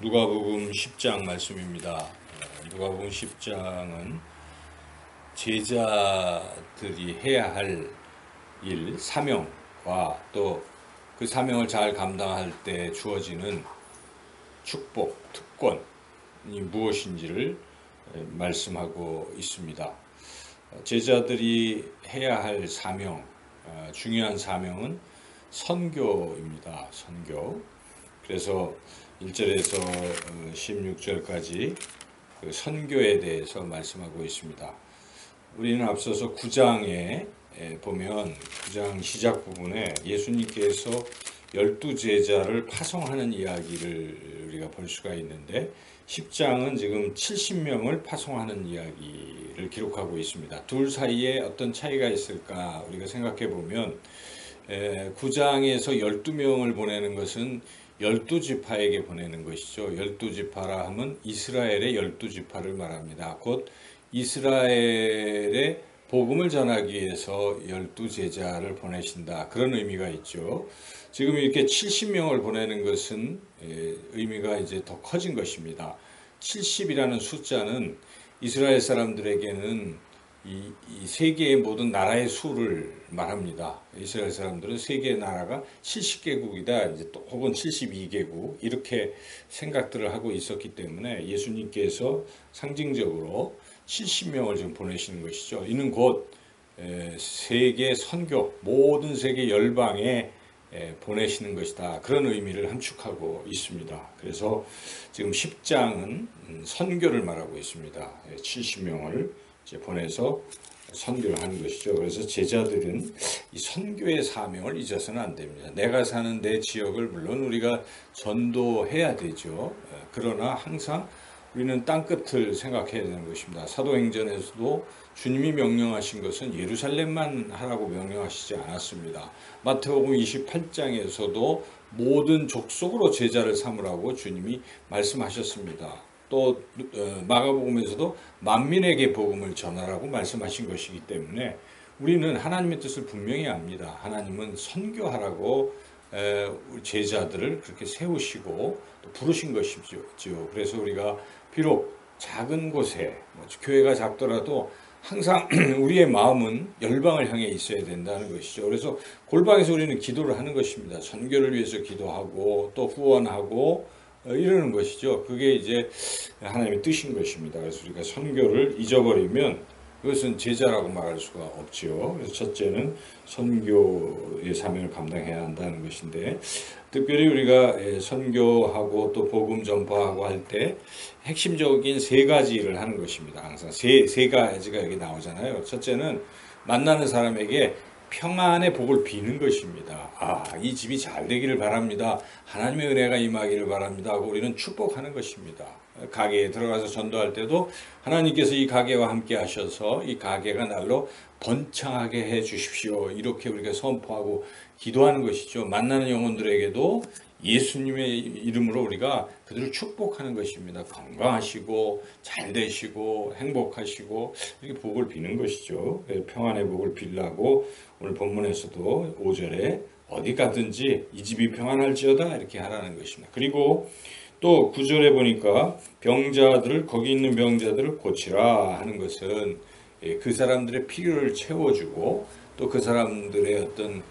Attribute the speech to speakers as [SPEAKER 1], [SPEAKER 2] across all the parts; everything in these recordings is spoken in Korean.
[SPEAKER 1] 누가복음 10장 말씀입니다. 누가복음 10장은 제자들이 해야 할 일, 사명과 또 그 사명을 잘 감당할 때 주어지는 축복, 특권이 무엇인지를 말씀하고 있습니다. 제자들이 해야 할 사명, 중요한 사명은 선교입니다. 선교. 그래서 1절에서 16절까지 그 선교에 대해서 말씀하고 있습니다. 우리는 앞서서 9장에 보면 9장 시작 부분에 예수님께서 12제자를 파송하는 이야기를 우리가 볼 수가 있는데 10장은 지금 70명을 파송하는 이야기를 기록하고 있습니다. 둘 사이에 어떤 차이가 있을까 우리가 생각해 보면 9장에서 12명을 보내는 것은 12지파에게 보내는 것이죠. 12지파라 하면 이스라엘의 12지파를 말합니다. 곧 이스라엘의 복음을 전하기 위해서 12제자를 보내신다. 그런 의미가 있죠. 지금 이렇게 70명을 보내는 것은 의미가 이제 더 커진 것입니다. 70이라는 숫자는 이스라엘 사람들에게는 이 세계의 모든 나라의 수를 말합니다. 이스라엘 사람들은 세계의 나라가 70개국이다, 이제 또 혹은 72개국 이렇게 생각들을 하고 있었기 때문에 예수님께서 상징적으로 70명을 지금 보내시는 것이죠. 이는 곧 세계 선교, 모든 세계 열방에 보내시는 것이다. 그런 의미를 함축하고 있습니다. 그래서 지금 10장은 선교를 말하고 있습니다. 70명을 이제 보내서 선교를 하는 것이죠. 그래서 제자들은 이 선교의 사명을 잊어서는 안 됩니다. 내가 사는 내 지역을 물론 우리가 전도해야 되죠. 그러나 항상 우리는 땅끝을 생각해야 되는 것입니다. 사도행전에서도 주님이 명령하신 것은 예루살렘만 하라고 명령하시지 않았습니다. 마태복음 28장에서도 모든 족속으로 제자를 삼으라고 주님이 말씀하셨습니다. 또 마가복음에서도 만민에게 복음을 전하라고 말씀하신 것이기 때문에 우리는 하나님의 뜻을 분명히 압니다. 하나님은 선교하라고 제자들을 그렇게 세우시고 또 부르신 것이죠. 그래서 우리가 비록 작은 곳에 교회가 작더라도 항상 우리의 마음은 열방을 향해 있어야 된다는 것이죠. 그래서 골방에서 우리는 기도를 하는 것입니다. 선교를 위해서 기도하고 또 후원하고 이러는 것이죠. 그게 이제 하나님의 뜻인 것입니다. 그래서 우리가 선교를 잊어버리면 그것은 제자라고 말할 수가 없지요. 그래서 첫째는 선교의 사명을 감당해야 한다는 것인데, 특별히 우리가 선교하고 또 복음 전파하고 할 때 핵심적인 세 가지를 하는 것입니다. 항상 세 가지가 여기 나오잖아요. 첫째는 만나는 사람에게 평안의 복을 비는 것입니다. 이 집이 잘 되기를 바랍니다. 하나님의 은혜가 임하기를 바랍니다 하고 우리는 축복하는 것입니다. 가게에 들어가서 전도할 때도 하나님께서 이 가게와 함께 하셔서 이 가게가 날로 번창하게 해 주십시오. 이렇게 우리가 선포하고 기도하는 것이죠. 만나는 영혼들에게도 예수님의 이름으로 우리가 그들을 축복하는 것입니다. 건강하시고 잘 되시고 행복하시고 이렇게 복을 비는 것이죠. 평안의 복을 빌라고 오늘 본문에서도 5절에 어디 가든지 이 집이 평안할지어다 이렇게 하라는 것입니다. 그리고 또 9절에 보니까 병자들을 거기 있는 병자들을 고치라 하는 것은 그 사람들의 필요를 채워주고 또 그 사람들의 어떤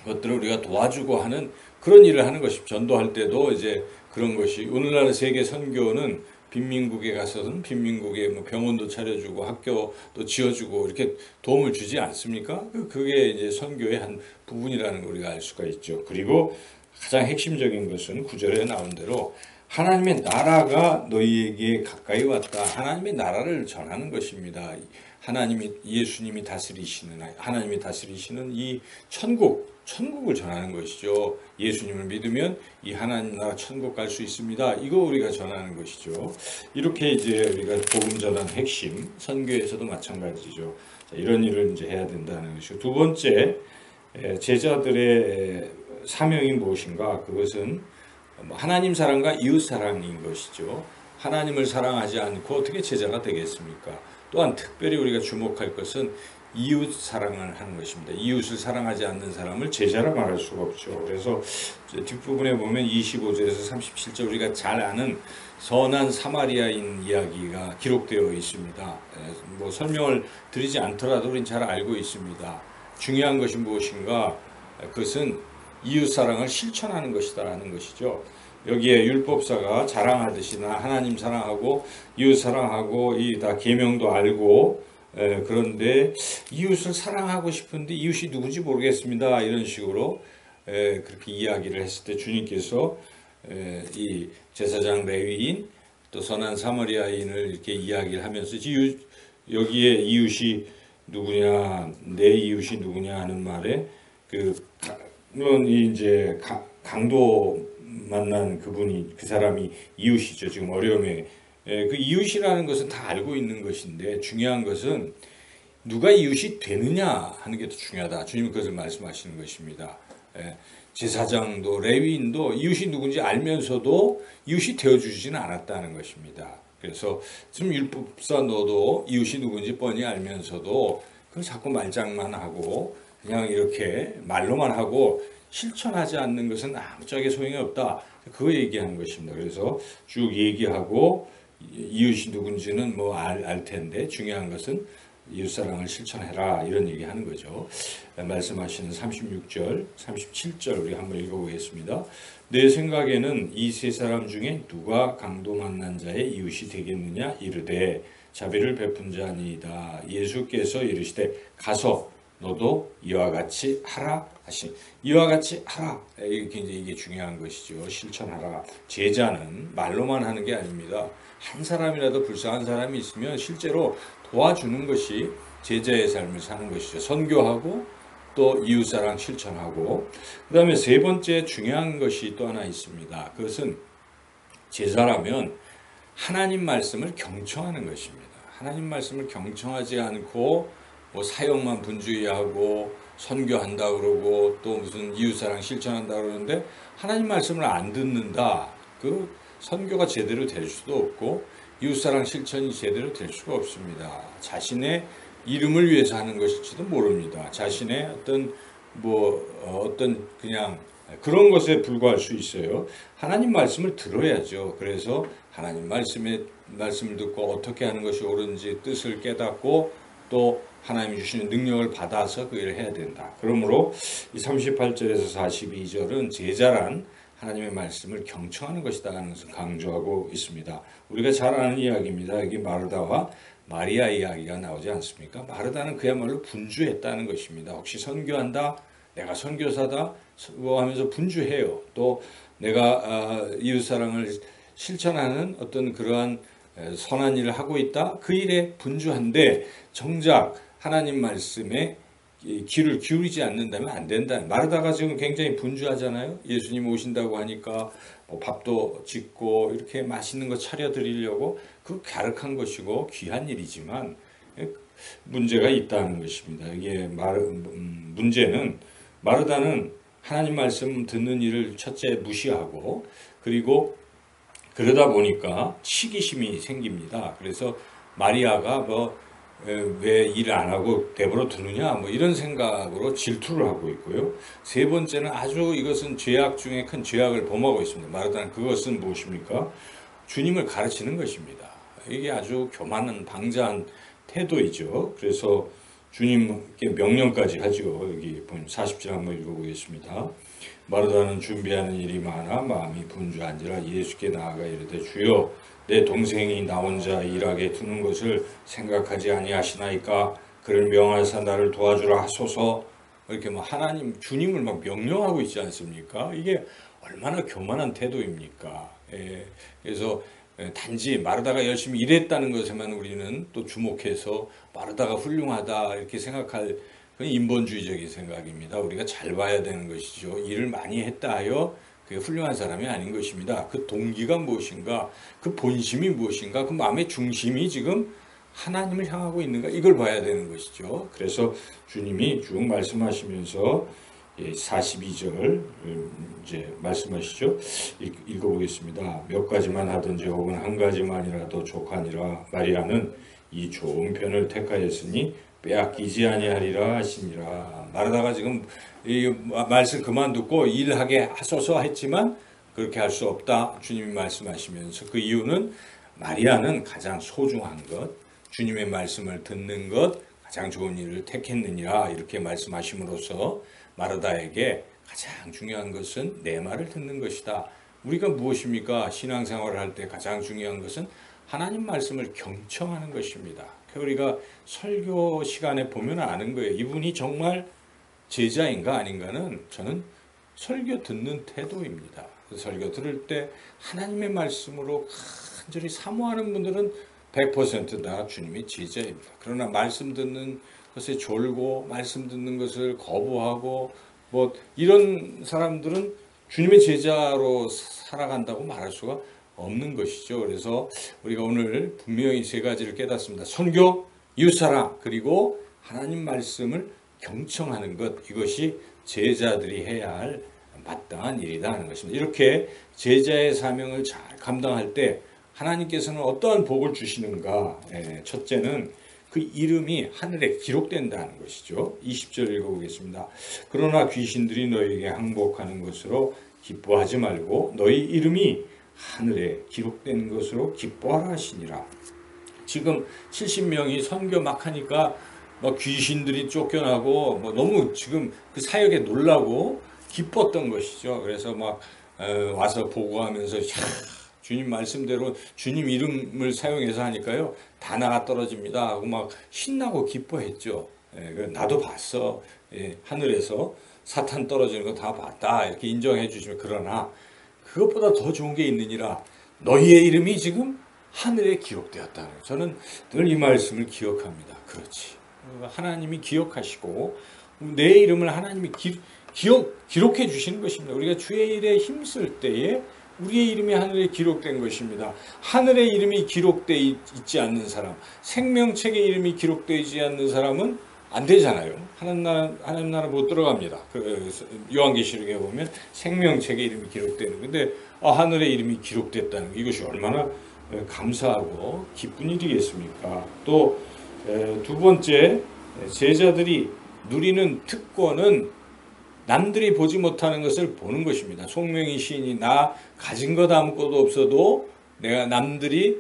[SPEAKER 1] 것들을 우리가 도와주고 하는 그런 일을 하는 것입니다. 전도할 때도 이제 그런 것이 오늘날 세계 선교는 빈민국에 가서는 빈민국에 병원도 차려주고 학교도 지어주고 이렇게 도움을 주지 않습니까? 그게 이제 선교의 한 부분이라는 걸 우리가 알 수가 있죠. 그리고 가장 핵심적인 것은 9절에 나온 대로 하나님의 나라가 너희에게 가까이 왔다. 하나님의 나라를 전하는 것입니다. 하나님이 예수님이 다스리시는 하나님이 다스리시는 이 천국을 전하는 것이죠. 예수님을 믿으면 이 하나님 나라 천국 갈 수 있습니다. 이거 우리가 전하는 것이죠. 이렇게 이제 우리가 복음 전한 핵심 선교에서도 마찬가지죠. 이런 일을 이제 해야 된다는 것이고 두 번째 제자들의 사명이 무엇인가? 그것은 하나님 사랑과 이웃 사랑인 것이죠. 하나님을 사랑하지 않고 어떻게 제자가 되겠습니까? 또한 특별히 우리가 주목할 것은 이웃 사랑을 하는 것입니다. 이웃을 사랑하지 않는 사람을 제자라 말할 수가 없죠. 그래서 뒷부분에 보면 25절에서 37절 우리가 잘 아는 선한 사마리아인 이야기가 기록되어 있습니다. 뭐 설명을 드리지 않더라도 우리는 잘 알고 있습니다. 중요한 것이 무엇인가? 그것은 이웃 사랑을 실천하는 것이다라는 것이죠. 여기에 율법사가 자랑하듯이나 하나님 사랑하고 이웃 사랑하고 이 다 계명도 알고 그런데 이웃을 사랑하고 싶은데 이웃이 누군지 모르겠습니다. 이런 식으로 그렇게 이야기를 했을 때 주님께서 이 제사장 레위인 또 선한 사마리아인을 이렇게 이야기를 하면서 여기에 이웃이 누구냐, 내 이웃이 누구냐 하는 말에 물론 이제 강도 만난 그 사람이 이웃이죠. 지금 어려움에 그 이웃이라는 것은 다 알고 있는 것인데 중요한 것은 누가 이웃이 되느냐 하는 게 더 중요하다. 주님은 그것을 말씀하시는 것입니다. 제사장도 레위인도 이웃이 누군지 알면서도 이웃이 되어주지는 않았다는 것입니다. 그래서 지금 율법사 너도 이웃이 누군지 뻔히 알면서도 그걸 자꾸 말장만 하고 그냥 이렇게 말로만 하고 실천하지 않는 것은 아무짝에 소용이 없다. 그거 얘기하는 것입니다. 그래서 쭉 얘기하고 이웃이 누군지는 뭐 알 텐데 중요한 것은 이웃사랑을 실천해라 이런 얘기하는 거죠. 말씀하시는 36절, 37절 우리 한번 읽어보겠습니다. 내 생각에는 이 세 사람 중에 누가 강도 만난 자의 이웃이 되겠느냐 이르되 자비를 베푼 자니이다. 예수께서 이르시되 가서 너도 이와 같이 하라 하시. 이와 같이 하라. 이게 중요한 것이죠. 실천하라. 제자는 말로만 하는 게 아닙니다. 한 사람이라도 불쌍한 사람이 있으면 실제로 도와주는 것이 제자의 삶을 사는 것이죠. 선교하고 또 이웃사랑 실천하고 그 다음에 세 번째 중요한 것이 또 하나 있습니다. 그것은 제자라면 하나님 말씀을 경청하는 것입니다. 하나님 말씀을 경청하지 않고 뭐 사역만 분주히하고 선교한다 그러고 또 무슨 이웃사랑 실천한다 그러는데 하나님 말씀을 안 듣는다. 그 선교가 제대로 될 수도 없고 이웃사랑 실천이 제대로 될 수가 없습니다. 자신의 이름을 위해서 하는 것일지도 모릅니다. 자신의 어떤 그냥 그런 것에 불과할 수 있어요. 하나님 말씀을 들어야죠. 그래서 하나님 말씀을 듣고 어떻게 하는 것이 옳은지 뜻을 깨닫고 또 하나님이 주시는 능력을 받아서 그 일을 해야 된다. 그러므로 이 38절에서 42절은 제자란 하나님의 말씀을 경청하는 것이다라는 것을 강조하고 있습니다. 우리가 잘 아는 이야기입니다. 여기 마르다와 마리아 이야기가 나오지 않습니까? 마르다는 그야말로 분주했다는 것입니다. 혹시 선교한다? 내가 선교사다? 하면서 분주해요. 또 내가 이웃사랑을 실천하는 어떤 그러한 선한 일을 하고 있다? 그 일에 분주한데 정작 하나님 말씀에 귀를 기울이지 않는다면 안 된다. 마르다가 지금 굉장히 분주하잖아요. 예수님 오신다고 하니까 밥도 짓고 이렇게 맛있는 거 차려드리려고 그 갸륵한 것이고 귀한 일이지만 문제가 있다는 것입니다. 이게 문제는 마르다는 하나님 말씀 듣는 일을 첫째 무시하고 그리고 그러다 보니까 시기심이 생깁니다. 그래서 마리아가 왜 일을 안 하고 내버려 두느냐 이런 생각으로 질투를 하고 있고요. 세 번째는 아주 이것은 죄악 중에 큰 죄악을 범하고 있습니다. 마르다는 그것은 무엇입니까? 주님을 가르치는 것입니다. 이게 아주 교만한 방자한 태도이죠. 그래서 주님께 명령까지 하죠. 여기 보면 40절 한번 읽어보겠습니다. 마르다는 준비하는 일이 많아 마음이 분주한지라 예수께 나아가 이르되 주여 내 동생이 나 혼자 일하게 두는 것을 생각하지 아니하시나이까 그를 명하사 나를 도와주라 하소서. 이렇게 하나님 주님을 명령하고 있지 않습니까? 이게 얼마나 교만한 태도입니까? 그래서 단지 마르다가 열심히 일했다는 것에만 우리는 또 주목해서 마르다가 훌륭하다 이렇게 생각할 그건 인본주의적인 생각입니다. 우리가 잘 봐야 되는 것이죠. 일을 많이 했다 하여 그게 훌륭한 사람이 아닌 것입니다. 그 동기가 무엇인가, 그 본심이 무엇인가, 그 마음의 중심이 지금 하나님을 향하고 있는가 이걸 봐야 되는 것이죠. 그래서 주님이 쭉 말씀하시면서 42절 이제 말씀하시죠. 읽어보겠습니다. 몇 가지만 하든지 혹은 한 가지만이라도 족하니라. 마리아는 이 좋은 편을 택하였으니 빼앗기지 아니하리라 하시니라. 마르다가 지금 이 말씀 그만 듣고 일하게 하소서 했지만 그렇게 할 수 없다. 주님이 말씀하시면서 그 이유는 마리아는 가장 소중한 것, 주님의 말씀을 듣는 것, 가장 좋은 일을 택했느니라 이렇게 말씀하심으로써 마르다에게 가장 중요한 것은 내 말을 듣는 것이다. 우리가 무엇입니까? 신앙생활을 할 때 가장 중요한 것은 하나님 말씀을 경청하는 것입니다. 우리가 설교 시간에 보면 아는 거예요. 이분이 정말 제자인가 아닌가는 저는 설교 듣는 태도입니다. 설교 들을 때 하나님의 말씀으로 간절히 사모하는 분들은 100% 주님의 제자입니다. 그러나 말씀 듣는 것에 졸고 말씀 듣는 것을 거부하고 뭐 이런 사람들은 주님의 제자로 살아간다고 말할 수가 없는 것이죠. 그래서 우리가 오늘 분명히 세 가지를 깨닫습니다. 선교, 이웃사랑, 그리고 하나님 말씀을 경청하는 것, 이것이 제자들이 해야 할 마땅한 일이다 하는 것입니다. 이렇게 제자의 사명을 잘 감당할 때 하나님께서는 어떠한 복을 주시는가? 첫째는 그 이름이 하늘에 기록된다는 것이죠. 20절 읽어보겠습니다. 그러나 귀신들이 너희에게 항복하는 것으로 기뻐하지 말고 너희 이름이 하늘에 기록된 것으로 기뻐하라 하시니라. 지금 70명이 선교 막 하니까 막 귀신들이 쫓겨나고 뭐 너무 지금 그 사역에 놀라고 기뻤던 것이죠. 그래서 막 와서 보고하면서 주님 말씀대로 주님 이름을 사용해서 하니까요 다나가 떨어집니다 하고 막 신나고 기뻐했죠. 나도 봤어. 하늘에서 사탄 떨어지는 거 다 봤다 이렇게 인정해 주시면, 그러나 그것보다 더 좋은 게 있느니라. 너희의 이름이 지금 하늘에 기록되었다. 저는 늘 이 말씀을 기억합니다. 그렇지. 하나님이 기억하시고 내 이름을 하나님이 기록해 주시는 것입니다. 우리가 주의 일에 힘쓸 때에 우리의 이름이 하늘에 기록된 것입니다. 하늘의 이름이 기록되어 있지 않는 사람, 생명책의 이름이 기록되지 않는 사람은 안 되잖아요. 하나님 나라 못 들어갑니다. 요한계시록에 보면 생명책의 이름이 기록되는 건데 하늘의 이름이 기록됐다는 것, 이것이 얼마나 감사하고 기쁜 일이겠습니까? 또 두 번째, 제자들이 누리는 특권은 남들이 보지 못하는 것을 보는 것입니다. 송명희 시인이 나 가진 것 아무것도 없어도 내가 남들이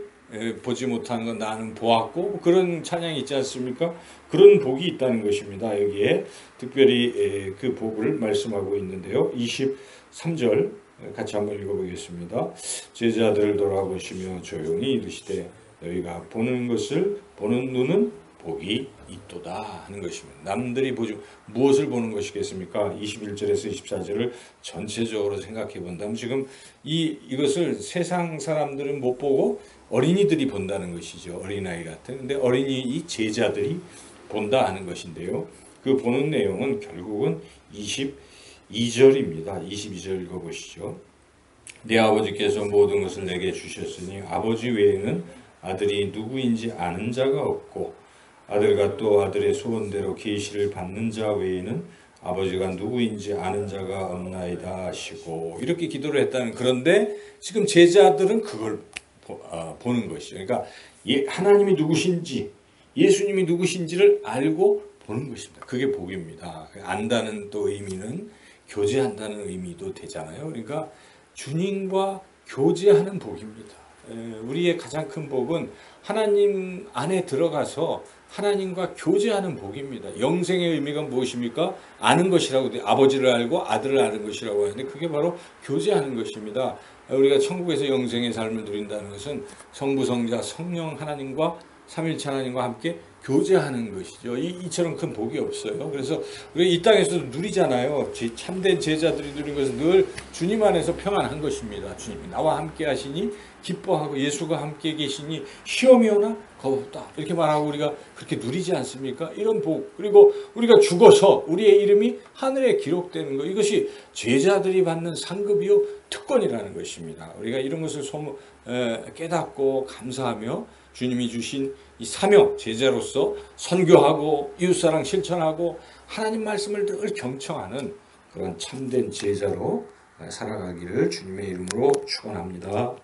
[SPEAKER 1] 보지 못하는 건 나는 보았고, 그런 찬양이 있지 않습니까? 그런 복이 있다는 것입니다. 여기에 특별히 그 복을 말씀하고 있는데요. 23절 같이 한번 읽어보겠습니다. 제자들을 돌아보시며 조용히 이르시되 너희가 보는 것을 보는 눈은 복이 있도다 하는 것입니다. 남들이 무엇을 보는 것이겠습니까? 21절에서 24절을 전체적으로 생각해 본다면 지금 이것을 세상 사람들은 못 보고 어린이들이 본다는 것이죠. 어린아이 같은. 근데 이 제자들이 본다 하는 것인데요. 그 보는 내용은 결국은 22절입니다. 22절 읽어보시죠. 내 아버지께서 모든 것을 내게 주셨으니 아버지 외에는 아들이 누구인지 아는 자가 없고 아들과 또 아들의 소원대로 계시를 받는 자 외에는 아버지가 누구인지 아는 자가 없나이다 하시고, 이렇게 기도를 했다는. 그런데 지금 제자들은 그걸 보는 것이죠. 그러니까 하나님이 누구신지, 예수님이 누구신지를 알고 보는 것입니다. 그게 복입니다. 안다는 또 의미는 교제한다는 의미도 되잖아요. 그러니까 주님과 교제하는 복입니다. 우리의 가장 큰 복은 하나님 안에 들어가서 하나님과 교제하는 복입니다. 영생의 의미가 무엇입니까? 아는 것이라고 돼요. 아버지를 알고 아들을 아는 것이라고 하는데 그게 바로 교제하는 것입니다. 우리가 천국에서 영생의 삶을 누린다는 것은 성부, 성자, 성령 하나님과 삼일체 하나님과 함께 교제하는 것이죠. 이처럼 큰 복이 없어요. 그래서 우리가 이 땅에서도 누리잖아요. 참된 제자들이 누린 것은 늘 주님 안에서 평안한 것입니다. 주님이 나와 함께 하시니 기뻐하고 예수가 함께 계시니 시험이 오나 겁없다. 이렇게 말하고 우리가 그렇게 누리지 않습니까? 이런 복. 그리고 우리가 죽어서 우리의 이름이 하늘에 기록되는 것. 이것이 제자들이 받는 상급이요 특권이라는 것입니다. 우리가 이런 것을 깨닫고 감사하며 주님이 주신 이 사명, 제자로서 선교하고 이웃사랑 실천하고 하나님 말씀을 늘 경청하는 그런 참된 제자로 살아가기를 주님의 이름으로 축원합니다.